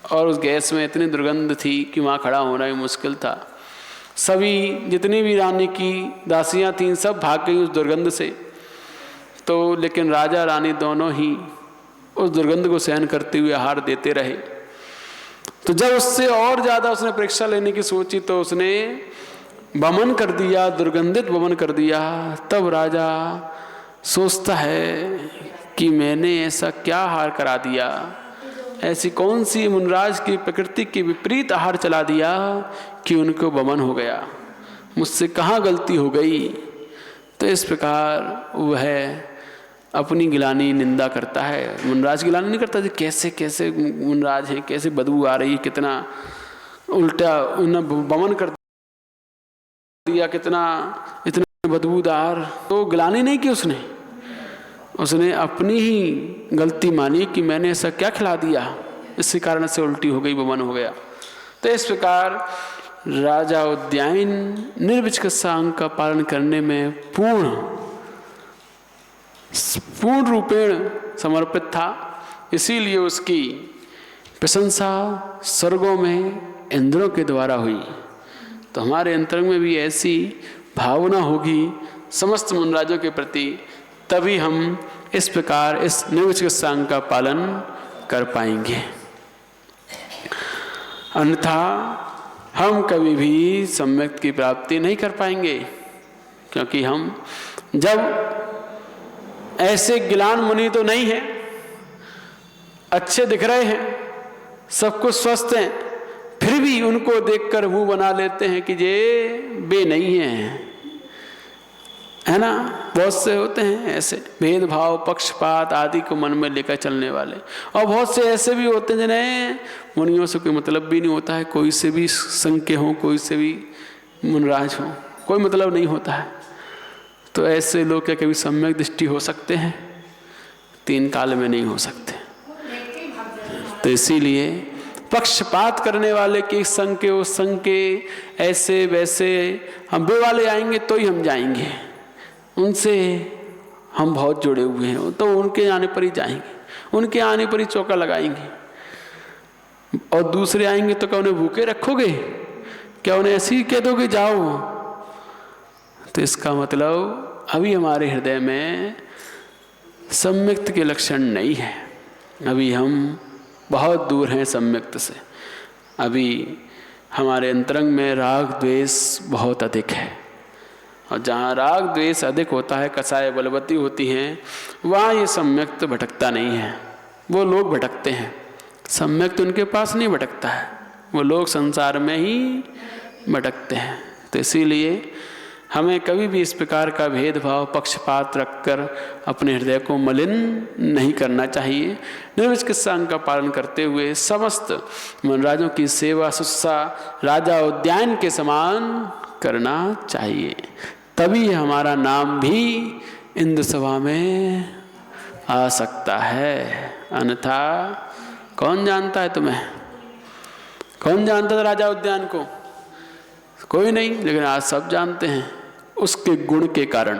A: और उस गैस में इतनी दुर्गंध थी कि वहाँ खड़ा होना ही मुश्किल था। सभी जितनी भी रानी की दासियाँ थीं सब भाग गई उस दुर्गंध से। तो लेकिन राजा रानी दोनों ही उस दुर्गंध को सहन करते हुए आहार देते रहे। तो जब उससे और ज़्यादा उसने परीक्षा लेने की सोची तो उसने वमन कर दिया, दुर्गंधित वमन कर दिया। तब राजा सोचता है कि मैंने ऐसा क्या आहार करा दिया, ऐसी कौन सी मुनराज की प्रकृति के विपरीत आहार चला दिया कि उनको वमन हो गया, मुझसे कहाँ गलती हो गई। तो इस प्रकार वह अपनी गिलानी, निंदा करता है। मुनराज गिलानी नहीं करता, कैसे कैसे मुनराज हैं, कैसे बदबू आ रही, कितना उल्टा उन्हें वमन कर दिया, कितना इतना बदबूदार। तो गिलानी नहीं की उसने अपनी ही गलती मानी कि मैंने ऐसा क्या खिला दिया, इसी कारण से उल्टी हो गई, वमन हो गया। तो इस प्रकार राजा उद्यान निर्विचिकित्सा अंग का पालन करने में पूर्ण रूपेण समर्पित था। इसीलिए उसकी प्रशंसा स्वर्गों में इंद्रों के द्वारा हुई। तो हमारे अंतरंग में भी ऐसी भावना होगी समस्त मुनराजों के प्रति, तभी हम इस प्रकार इस निर्विचिकित्सा अंग का पालन कर पाएंगे। अन्यथा हम कभी भी सम्यक की प्राप्ति नहीं कर पाएंगे, क्योंकि हम जब ऐसे गिलान मुनि तो नहीं है, अच्छे दिख रहे हैं, सब कुछ स्वस्थ हैं, फिर भी उनको देखकर मुंह बना लेते हैं कि ये बे नहीं है ना। बहुत से होते हैं ऐसे भेदभाव, पक्षपात आदि को मन में लेकर चलने वाले। और बहुत से ऐसे भी होते हैं जिन्हें मुनियों से कोई मतलब भी नहीं होता है, कोई से भी संघ के हों, कोई से भी मुनराज हों, कोई मतलब नहीं होता है। तो ऐसे लोग क्या कभी सम्यक दृष्टि हो सकते हैं? तीन काल में नहीं हो सकते। तो इसीलिए पक्षपात करने वाले के संघ के, उस संघ के ऐसे वैसे हम वे वाले आएंगे तो ही हम जाएंगे, उनसे हम बहुत जुड़े हुए हैं, तो उनके आने पर ही जाएंगे, उनके आने पर ही चौका लगाएंगे। और दूसरे आएंगे तो क्या उन्हें भूखे रखोगे? क्या उन्हें ऐसे ही कह दोगे जाओ? तो इसका मतलब अभी हमारे हृदय में सम्यक्त के लक्षण नहीं है, अभी हम बहुत दूर हैं सम्यक्त से। अभी हमारे अंतरंग में राग द्वेष बहुत अधिक है, और जहाँ राग द्वेष अधिक होता है, कसाय बलवती होती हैं, वहाँ ये सम्यक्त भटकता नहीं है। वो लोग भटकते हैं, सम्यक्त उनके पास नहीं भटकता है, वो लोग संसार में ही भटकते हैं। तो इसीलिए हमें कभी भी इस प्रकार का भेदभाव, पक्षपात रखकर अपने हृदय को मलिन नहीं करना चाहिए। निर्विचिकित्सा अंग का पालन करते हुए समस्त मनराजों की सेवा शुश्रूषा राजा उद्यान के समान करना चाहिए, तभी हमारा नाम भी इंद्र सभा में आ सकता है। अन्यथा कौन जानता है तुम्हें? कौन जानता था राजा उद्यान को? कोई नहीं, लेकिन आज सब जानते हैं उसके गुण के कारण।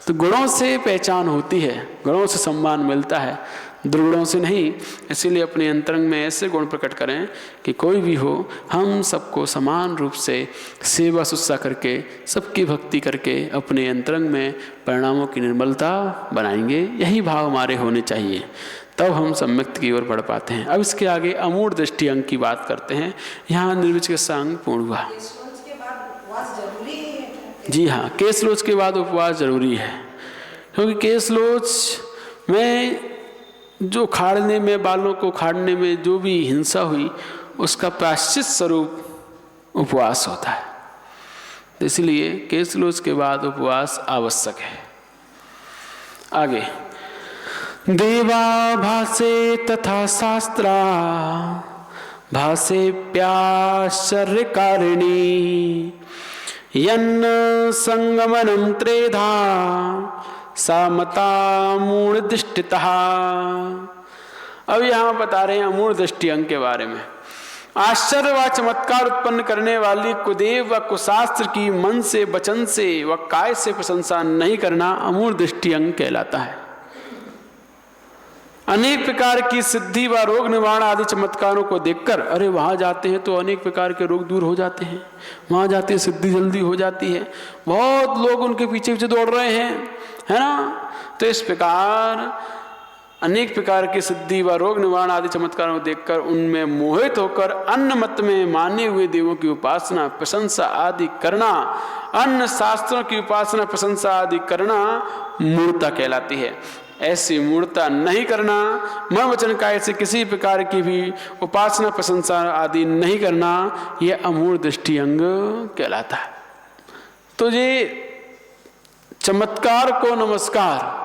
A: तो गुणों से पहचान होती है, गुणों से सम्मान मिलता है। दुर्गुणों से नहीं। इसीलिए अपने अंतरंग में ऐसे गुण प्रकट करें कि कोई भी हो, हम सबको समान रूप से सेवा शुश्रूषा करके, सबकी भक्ति करके अपने अंतरंग में परिणामों की निर्मलता बनाएंगे। यही भाव हमारे होने चाहिए, तब हम सम्यक्त की ओर बढ़ पाते हैं। अब इसके आगे अमूढ़ दृष्टि अंग की बात करते हैं। यहाँ निर्विचिकित्सा अंग पूर्ण हुआ। जी हाँ, केशलोच के बाद उपवास जरूरी है, क्योंकि केशलोच में जो उखाड़ने में, बालों को उखाड़ने में जो भी हिंसा हुई, उसका प्रायश्चित स्वरूप उपवास होता है। तो इसलिए केशलोच के बाद उपवास आवश्यक है। आगे, देवा भासे तथा शास्त्रा भासे प्याश्चर्यकारिणी यन्न संगमनं त्रेधा सामता मूढ़ दृष्टिता। अब यहाँ बता रहे हैं अमूढ़ दृष्टि अंग के बारे में। आश्चर्य व चमत्कार उत्पन्न करने वाली कुदेव व कुशास्त्र की मन से, वचन से व काय से प्रशंसा नहीं करना अमूढ़ दृष्टि अंग कहलाता है। अनेक प्रकार की सिद्धि व रोग निवारण आदि चमत्कारों को देखकर, अरे वहां जाते हैं तो अनेक प्रकार के रोग दूर हो जाते हैं, वहां जाते हैं सिद्धि जल्दी हो जाती है, बहुत लोग उनके पीछे पीछे दौड़ रहे हैं, है ना। तो इस प्रकार अनेक प्रकार की सिद्धि व रोग निवारण आदि चमत्कारों को देखकर उनमें मोहित होकर अन्य मत में माने हुए देवों की उपासना प्रशंसा आदि करना, अन्य शास्त्रों की उपासना प्रशंसा आदि करना मूढ़ता कहलाती है। ऐसी मूढ़ता नहीं करना, मन वचन काय से किसी प्रकार की भी उपासना प्रशंसा आदि नहीं करना, यह अमूढ़ दृष्टि अंग कहलाता है। तो ये चमत्कार को नमस्कार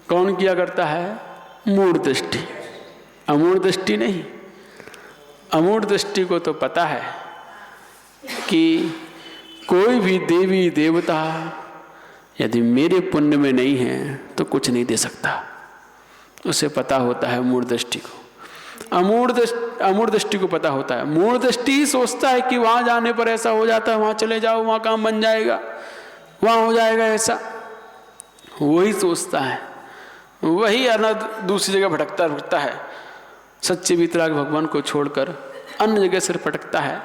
A: कौन किया करता है? मूढ़ दृष्टि, अमूढ़ दृष्टि नहीं। अमूढ़ दृष्टि को तो पता है कि कोई भी देवी देवता यदि मेरे पुण्य में नहीं है तो कुछ नहीं दे सकता, उसे पता होता है मूढ़ दृष्टि को। अमूढ़ दृष्टि को पता होता है। मूढ़ दृष्टि ही सोचता है कि वहां जाने पर ऐसा हो जाता है, वहां चले जाओ, वहां काम बन जाएगा, वहां हो जाएगा ऐसा, वही सोचता है। वही अनर्थ दूसरी जगह भटकता है, सच्चे वितराग भगवान को छोड़कर अन्य जगह सिर पटकता है।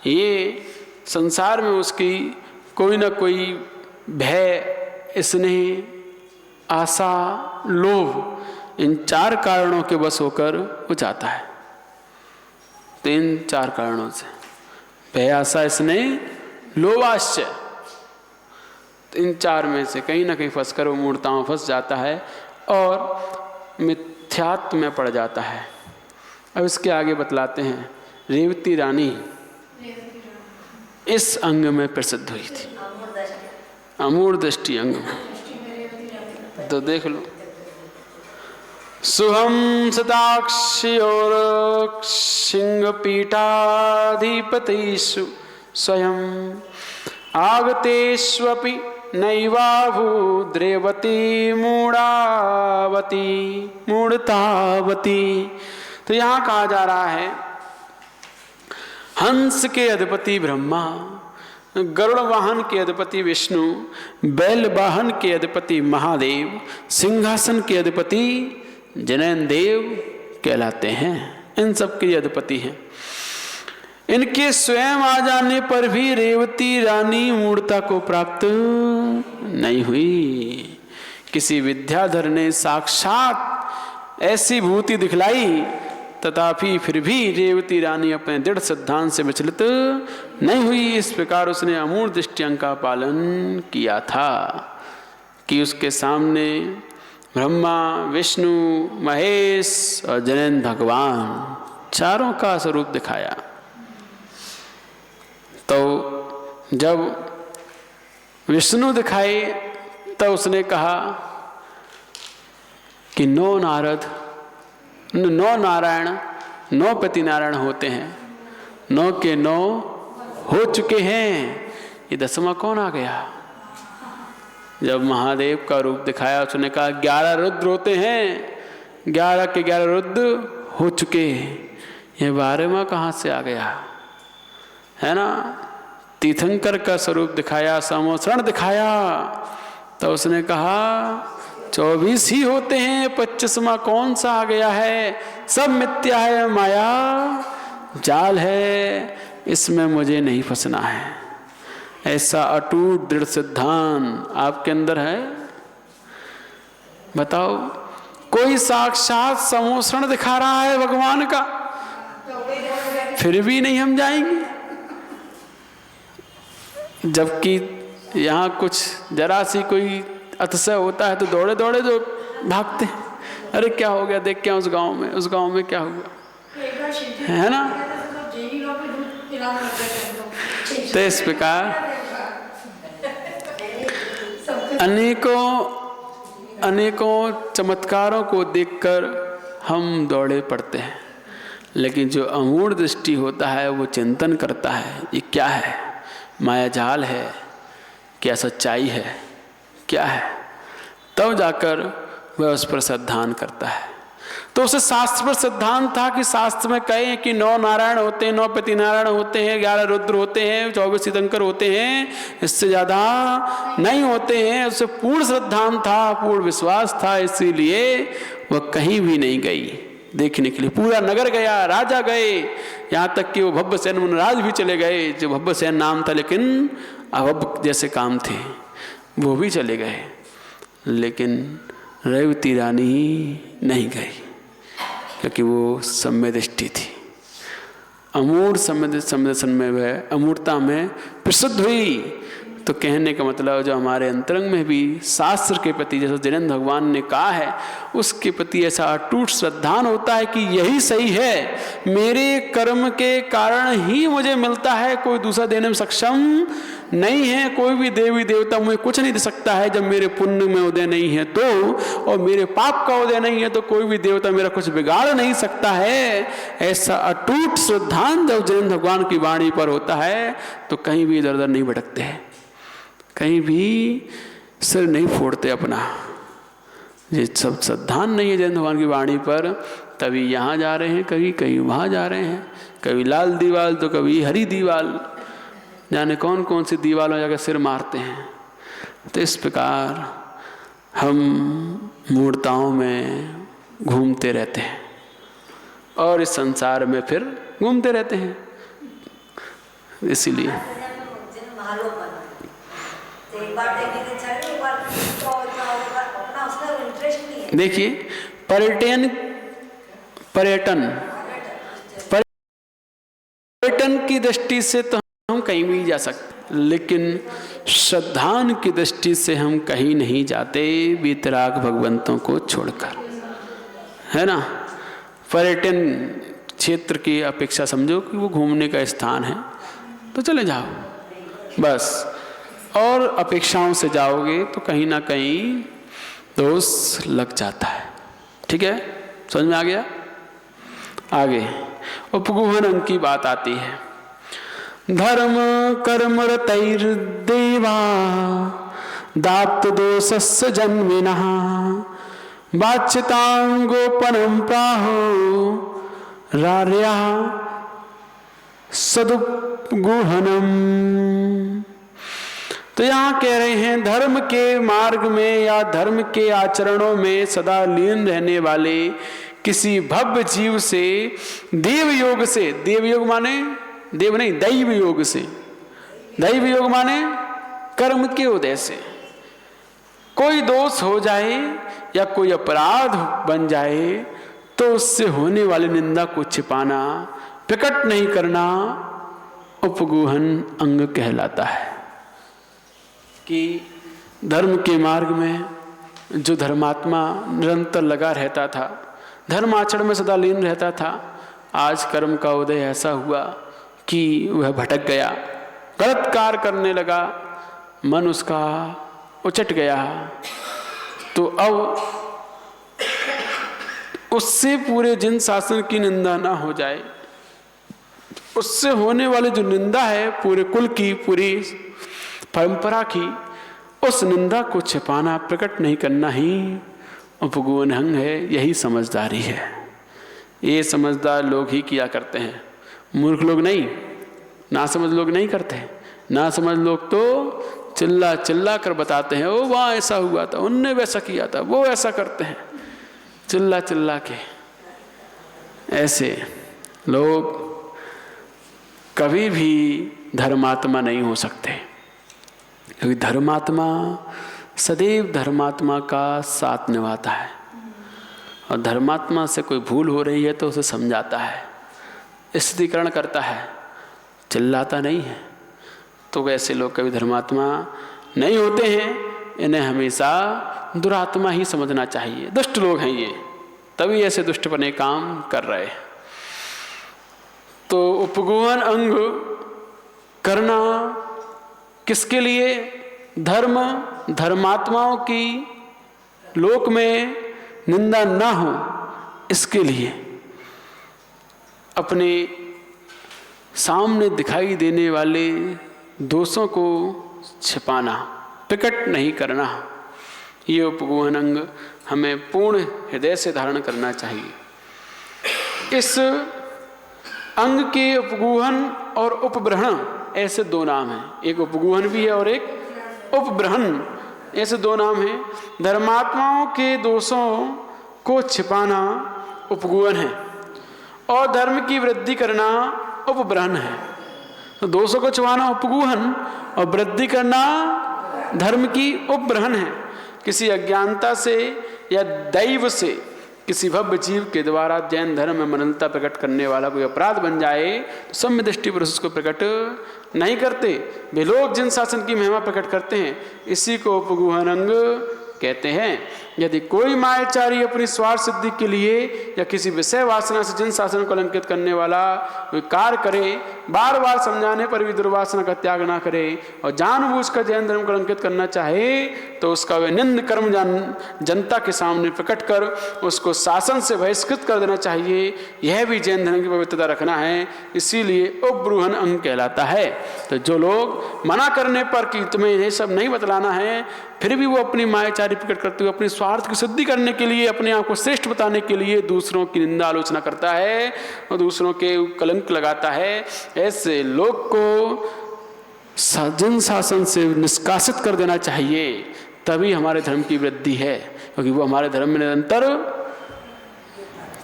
A: ये संसार में उसकी कोई ना कोई भय, स्नेह, आशा, लोभ, इन चार कारणों के बस होकर वो जाता है। तो इन चार कारणों से भय, आशा, स्नेह, लोभ, आश्चर्य, तो इन चार में से कहीं ना कहीं फंसकर वो मूढ़ताओं फंस जाता है और मिथ्यात्व में पड़ जाता है। अब इसके आगे बतलाते हैं, रेवती रानी इस अंग में प्रसिद्ध हुई थी, अमूढ़ दृष्टि अंग में। तो देख लो, सुहम सताक्षियोर सिंह पीठाधिपतिषु स्वयं आगतेष्वपि नैवाभूद्रेवती मूढ़तावती। तो यहाँ कहा जा रहा है, हंस के अधिपति ब्रह्मा, गरुड़ वाहन के अधिपति विष्णु, बैल वाहन के अधिपति महादेव, सिंहासन के अधिपति जनैन देव कहलाते हैं। इन सब के अधिपति हैं। इनके स्वयं आ जाने पर भी रेवती रानी मूढ़ता को प्राप्त नहीं हुई। किसी विद्याधर ने साक्षात ऐसी भूति दिखलाई, तथापि फिर भी रेवती रानी अपने दृढ़ सिद्धांत से विचलित नहीं हुई। इस प्रकार उसने अमूढ़ दृष्टि अंग का पालन किया था कि उसके सामने ब्रह्मा, विष्णु, महेश और जनैन भगवान चारों का स्वरूप दिखाया। तो जब विष्णु दिखाए तो उसने कहा कि नौ नारायण, नौ पति नारायण होते हैं, नौ के नौ हो चुके हैं, ये दसवां कौन आ गया? जब महादेव का रूप दिखाया उसने कहा 11 रुद्र होते हैं, 11 के 11 रुद्र हो चुके, ये 12वां कहाँ से आ गया? है ना। तीर्थंकर का स्वरूप दिखाया, समोसरण दिखाया, तो उसने कहा 24 ही होते हैं, 25वां कौन सा आ गया है? सब मिथ्या है, माया जाल है, इसमें मुझे नहीं फंसना है। ऐसा अटूट दृढ़ सिद्धांत आपके अंदर है? बताओ, कोई साक्षात समोषण दिखा रहा है भगवान का, फिर भी नहीं हम जाएंगे। जबकि यहाँ कुछ जरा सी कोई अतिशय होता है तो दौड़े दौड़े जो भागते हैं, अरे क्या हो गया, देख क्या उस गांव में क्या हुआ, है ना? तो इस प्रकार अनेकों चमत्कारों को देखकर हम दौड़े पड़ते हैं, लेकिन जो अमूढ़ दृष्टि होता है वो चिंतन करता है, ये क्या है, माया जाल है, क्या सच्चाई है, क्या है, तब जाकर वह उस पर श्रद्धान करता है। तो उसे शास्त्र पर सिद्धांत था कि शास्त्र में कहे कि 9 नारायण होते हैं, 9 पति नारायण होते हैं, 11 रुद्र होते हैं, 24 तीर्थंकर होते हैं, इससे ज़्यादा नहीं होते हैं। उसे पूर्ण श्रद्धांत था, पूर्ण विश्वास था, इसीलिए वह कहीं भी नहीं गई देखने के लिए। पूरा नगर गया, राजा गए, यहाँ तक कि वो भब्बसेन मुनराज भी चले गए, जो भब्बसेन नाम था लेकिन अभब्ब जैसे काम थे, वो भी चले गए, लेकिन रेवती रानी नहीं गई, क्योंकि वो सम्य दृष्टि थी। अमूढ़ सम्यदर्शन में वह अमूर्ता में प्रसिद्ध हुई। तो कहने का मतलब जो हमारे अंतरंग में भी शास्त्र के प्रति, जैसा जिनेंद्र भगवान ने कहा है, उसके प्रति ऐसा अटूट श्रद्धान होता है कि यही सही है, मेरे कर्म के कारण ही मुझे मिलता है, कोई दूसरा देने में सक्षम नहीं है, कोई भी देवी देवता मुझे कुछ नहीं दे सकता है जब मेरे पुण्य में उदय नहीं है तो, और मेरे पाप का उदय नहीं है तो कोई भी देवता मेरा कुछ बिगाड़ नहीं सकता है। ऐसा अटूट श्रद्धान जब जिनेंद्र भगवान की वाणी पर होता है तो कहीं भी इधर उधर नहीं भटकते हैं, कहीं भी सिर नहीं फोड़ते अपना। ये सब श्रद्धान नहीं है जिनेंद्र भगवान की वाणी पर, तभी यहाँ जा रहे हैं, कभी कहीं वहाँ जा रहे हैं, कभी लाल दीवाल तो कभी हरी दीवाल, जाने कौन कौन सी दीवालों जाकर सिर मारते हैं। तो इस प्रकार हम मूर्ताओं में घूमते रहते हैं और इस संसार में फिर घूमते रहते हैं। इसीलिए देखिए, पर्यटन की दृष्टि से तो हम कहीं भी जा सकते, लेकिन श्रद्धान की दृष्टि से हम कहीं नहीं जाते वीतराग भगवंतों को छोड़कर, है ना। पर्यटन क्षेत्र की अपेक्षा समझो कि वो घूमने का स्थान है तो चले जाओ बस, और अपेक्षाओं से जाओगे तो कहीं ना कहीं दोष लग जाता है। ठीक है, समझ में आ गया। आगे उपगुहन की बात आती है। धर्म कर्म रतैर्देवा दाप्त दोषस्य जन्मिनः वाच्यतांगोपनम प्राहो रार्या सदुपगुहनम। तो यहाँ कह रहे हैं धर्म के मार्ग में या धर्म के आचरणों में सदा लीन रहने वाले किसी भव्य जीव से देव योग से, देव योग माने देव नहीं, दैव योग से, दैव योग माने कर्म के उदय से कोई दोष हो जाए या कोई अपराध बन जाए तो उससे होने वाली निंदा को छिपाना, प्रकट नहीं करना उपगुहन अंग कहलाता है। कि धर्म के मार्ग में जो धर्मात्मा निरंतर लगा रहता था, धर्म आचरण में सदा लीन रहता था, आज कर्म का उदय ऐसा हुआ कि वह भटक गया, गलत कार्य करने लगा, मन उसका उचट गया, तो अब उससे पूरे जिन शासन की निंदा ना हो जाए, उससे होने वाली जो निंदा है पूरे कुल की, पूरी परंपरा की, उस निंदा को छिपाना, प्रकट नहीं करना ही उपगुहन अंग है। यही समझदारी है। ये समझदार लोग ही किया करते हैं, मूर्ख लोग नहीं, ना समझ लोग नहीं करते। ना समझ लोग तो चिल्ला चिल्ला कर बताते हैं, ओ वहाँ ऐसा हुआ था, उनने वैसा किया था, वो ऐसा करते हैं, चिल्ला चिल्ला के। ऐसे लोग कभी भी धर्मात्मा नहीं हो सकते, क्योंकि धर्मात्मा सदैव धर्मात्मा का साथ निभाता है, और धर्मात्मा से कोई भूल हो रही है तो उसे समझाता है, स्थिरीकरण करता है, चिल्लाता नहीं है। तो वैसे लोग कभी धर्मात्मा नहीं होते हैं, इन्हें हमेशा दुरात्मा ही समझना चाहिए। दुष्ट लोग हैं ये, तभी ऐसे दुष्टपने काम कर रहे हैं। तो उपगुहन अंग करना किसके लिए? धर्मात्माओं की लोक में निंदा ना हो इसके लिए, अपने सामने दिखाई देने वाले दोषों को छिपाना, प्रकट नहीं करना, ये उपगुहन अंग हमें पूर्ण हृदय से धारण करना चाहिए। इस अंग के उपगुहन और उपब्रहण ऐसे दो नाम हैं, एक उपगुहन भी है और एक उपब्रहण, ऐसे दो नाम हैं। धर्मात्माओं के दोषों को छिपाना उपगुहन है और धर्म की वृद्धि करना उपब्रहण है। तो दोषों को छिपाना उपगुहन और वृद्धि करना धर्म की उपब्रहण है। किसी अज्ञानता से या दैव से किसी भव्य जीव के द्वारा जैन धर्म में मनलता प्रकट करने वाला कोई अपराध बन जाए तो सम्य दृष्टि पर उसको प्रकट नहीं करते। वे लोग जिन शासन की महिमा प्रकट करते हैं इसी को उपगुहन अंग कहते हैं। यदि कोई मायाचारी अपनी स्वार्थ सिद्धि के लिए या किसी विषय वासना से जिन शासन को अलंकित करने वाला कोई कार्य करे, बार बार समझाने पर भी दुर्वासना का त्याग ना करे और जानबूझकर जैन धर्म को अलंकित करना चाहे तो उसका वह निंद कर्म जनता के सामने प्रकट कर उसको शासन से बहिष्कृत कर देना चाहिए। यह भी जैन धर्म की पवित्रता रखना है, इसीलिए उपगुहन अंग कहलाता है। तो जो लोग मना करने पर कि तुम्हें ये सब नहीं बतलाना है, फिर भी वो अपनी मायाचारी प्रकट करते हुए अपनी स्वार्थ की सिद्धि करने के लिए, अपने आप को श्रेष्ठ बताने के लिए दूसरों की निंदा आलोचना करता है और दूसरों के कलंक लगाता है, ऐसे लोग को जन शासन से निष्कासित कर देना चाहिए। तभी हमारे धर्म की वृद्धि है, क्योंकि वो हमारे धर्म में निरंतर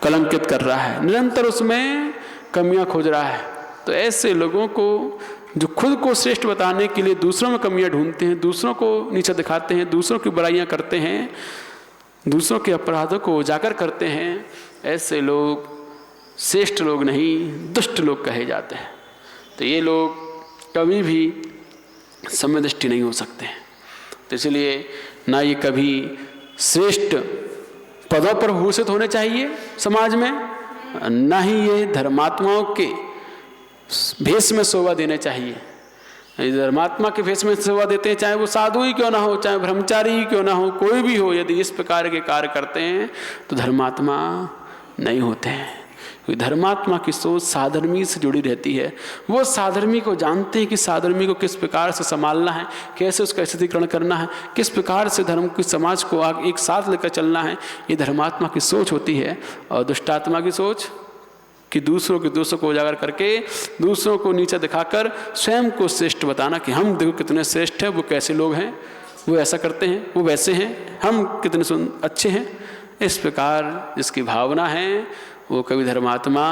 A: कलंकित कर रहा है, निरंतर उसमें कमियां खोज रहा है। तो ऐसे लोगों को जो खुद को श्रेष्ठ बताने के लिए दूसरों में कमियां ढूंढते हैं, दूसरों को नीचा दिखाते हैं, दूसरों की बुराइयां करते हैं, दूसरों के अपराधों को उजागर करते हैं, ऐसे लोग श्रेष्ठ लोग नहीं दुष्ट लोग कहे जाते हैं। तो ये लोग कभी भी सम्य दृष्टि नहीं हो सकते हैं। तो इसलिए ना ये कभी श्रेष्ठ पदों पर भूषित होने चाहिए समाज में, ना ही ये धर्मात्माओं के भेष में शोभा देने चाहिए। धर्मात्मा के भेष में शोभा देते हैं, चाहे वो साधु ही क्यों ना हो, चाहे ब्रह्मचारी ही क्यों ना हो, कोई भी हो, यदि इस प्रकार के कार्य करते हैं तो धर्मात्मा नहीं होते हैं। क्योंकि धर्मात्मा की सोच साधर्मी से जुड़ी रहती है। वो साधर्मी को जानते हैं कि साधर्मी को किस प्रकार से संभालना है, कैसे उसका स्थिरीकरण करना है, किस प्रकार से धर्म की समाज को एक साथ लेकर चलना है। ये धर्मात्मा की सोच होती है। और दुष्टात्मा की सोच कि दूसरों के दोषों को उजागर करके, दूसरों को नीचा दिखाकर स्वयं को श्रेष्ठ बताना कि हम देखो कितने श्रेष्ठ हैं, वो कैसे लोग हैं, वो ऐसा करते हैं, वो वैसे हैं, हम कितने अच्छे हैं। इस प्रकार जिसकी भावना है वो कभी धर्मात्मा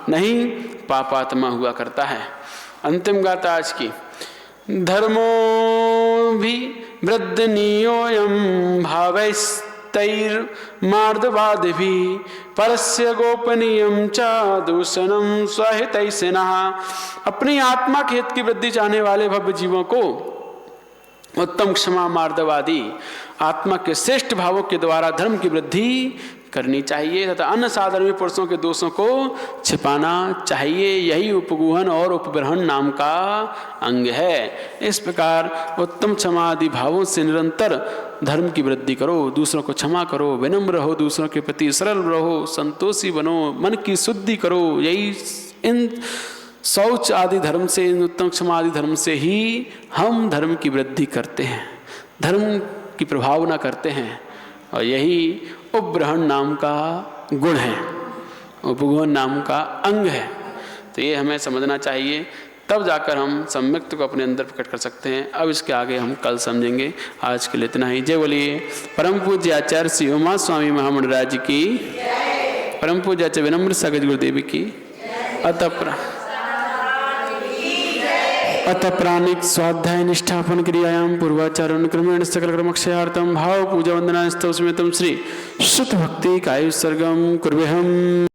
A: नहीं पापात्मा हुआ करता है। अंतिम गाथा आज की। धर्मो भी वृद्धनीयोयम भावैस्तैर्मार्दवादिभिः परस्य गोपनीयं च दूषणं स्वहितैषिणः। अपनी आत्मा के हित की वृद्धि चाहने वाले भव्य जीवों को उत्तम क्षमा मार्दवादी आत्मा के श्रेष्ठ भावों के द्वारा धर्म की वृद्धि करनी चाहिए तथा अन्य साधर्मी पुरुषों के दोषों को छिपाना चाहिए। यही उपगुहन और उपब्रहण नाम का अंग है। इस प्रकार उत्तम क्षमा आदि भावों से निरंतर धर्म की वृद्धि करो, दूसरों को क्षमा करो, विनम्र रहो, दूसरों के प्रति सरल रहो, संतोषी बनो, मन की शुद्धि करो। यही इन शौच आदि धर्म से, इन उत्तम क्षमा आदि धर्म से ही हम धर्म की वृद्धि करते हैं, धर्म की प्रभावना करते हैं। और यही उपब्रहण नाम का गुण है, उपगुहन नाम का अंग है। तो ये हमें समझना चाहिए। तब जाकर हम सम्यक्त को अपने अंदर प्रकट कर सकते हैं। अब इसके आगे हम कल समझेंगे। आज के लिए इतना ही। जय बोलिए परम पूज्य आचार्य श्री उमा स्वामी महामंडराज की, परम पूज्य आचार्य विनम्र सागर गुरुदेव की। अतः प्राणिक स्वाध्याय निष्ठापन क्रियायाम पूर्वाचारण क्रमेण सकल कर्मक्षयार्थम भाव पूजा वंदना स्तव समेतम श्री शुद्ध भक्ति कायु सर्गम कुर्वेहम।